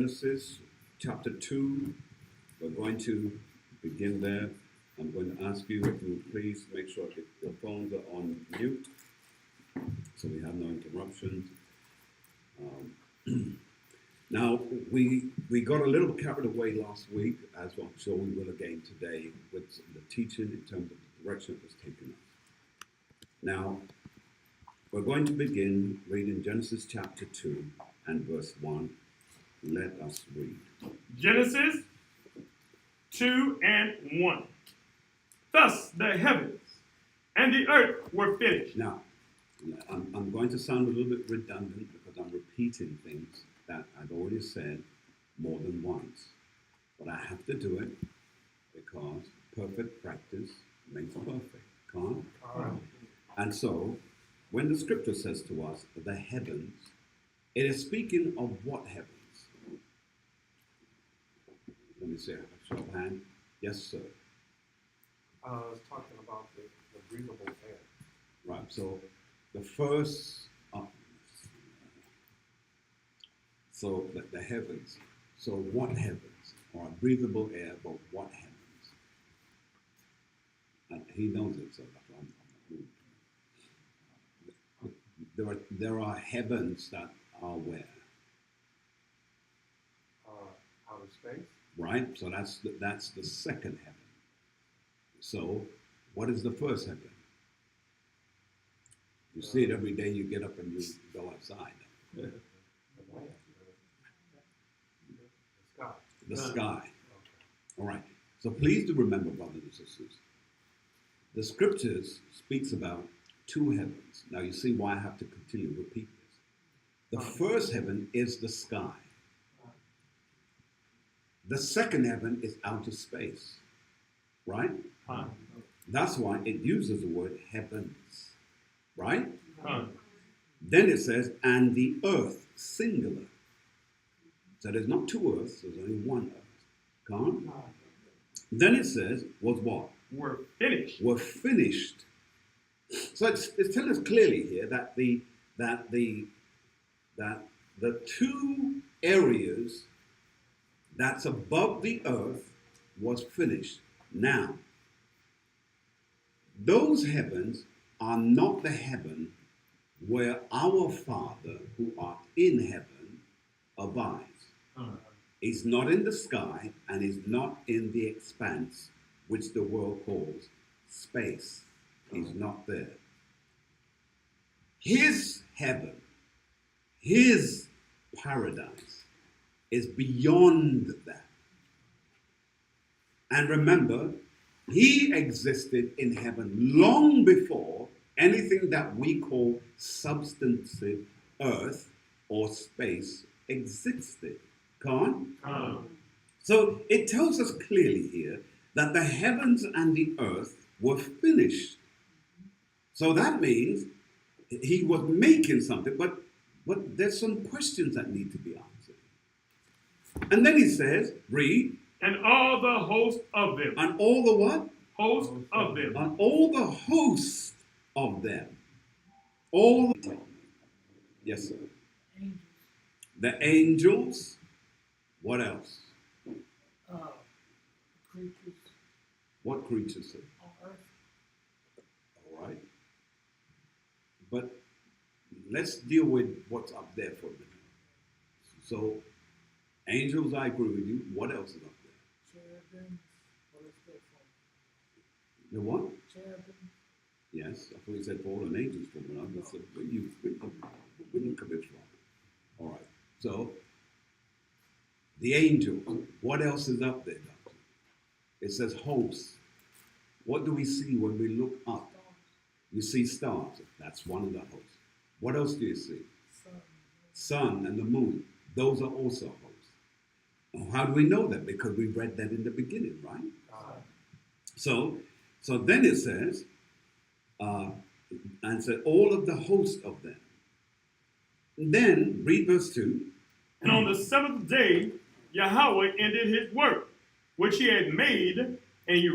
Genesis chapter 2. We're going to begin there. I'm going to ask you if you would please make sure that your phones are on mute so we have no interruptions. Now, we got a little carried away last week, as I'm sure we will again today, with the teaching in terms of the direction it was taking us. Now, we're going to begin reading Genesis chapter 2 and verse 1. Let us read. Genesis 2 and 1. Thus the heavens and the earth were finished. Now, I'm going to sound a little bit redundant because I'm repeating things that I've already said more than once. But I have to do it because perfect practice makes perfect. Can't? And so, when the scripture says to us, the heavens, it is speaking of what heavens? Let me see, a show of hand. Yes, sir. It's talking about the breathable air. Right, so the first, so the heavens. So what heavens? Or breathable air, but what heavens? And he knows it, so that's why I'm moving. There are heavens that are where? Outer space. Right, so that's the second heaven. So, what is the first heaven? You see it every day. You get up and you go outside. The sky. The sky. All right. So please do remember, brothers and sisters, the scriptures speaks about two heavens. Now you see why I have to continue to repeat this. The first heaven is the sky. The second heaven is outer space. Right? That's why it uses the word heavens. Right? Then it says, and the earth, singular. So there's not two earths, there's only one earth. Can't? Then it says, was what? We're finished. We're finished. So it's telling us clearly here that the two areas that's above the earth was finished. Now, those heavens are not the heaven where our Father who art in heaven abides. He's not in the sky and he's not in the expanse which the world calls space. He's not there. His heaven, his paradise is beyond that. And remember, he existed in heaven long before anything that we call substantive earth or space existed. Can't? So it tells us clearly here that the heavens and the earth were finished. So that means he was making something, but there's some questions that need to be answered. And then he says, read. And all the host of them. And all the what? Host of them. And all the host of them. All the... Yes, sir. Angels. The angels. What else? Creatures What creatures, sir? on earth. All right. But let's deal with what's up there for a minute. So, angels, I agree with you. What else is up there? Cherubim. What is that for? The what? Cherubim. Yes, I thought you said fallen angels for a minute. I said, where you come from? All right. So, the angels. What else is up there, Doctor? It says hosts. What do we see when we look up? You see stars. That's one of the hosts. What else do you see? Sun and the moon. Those are also hosts. How do we know that? Because we read that in the beginning, right? So then it says, and said all of the hosts of them. And then read verse 2. And on the seventh day, Yahweh ended his work, which he had made, and he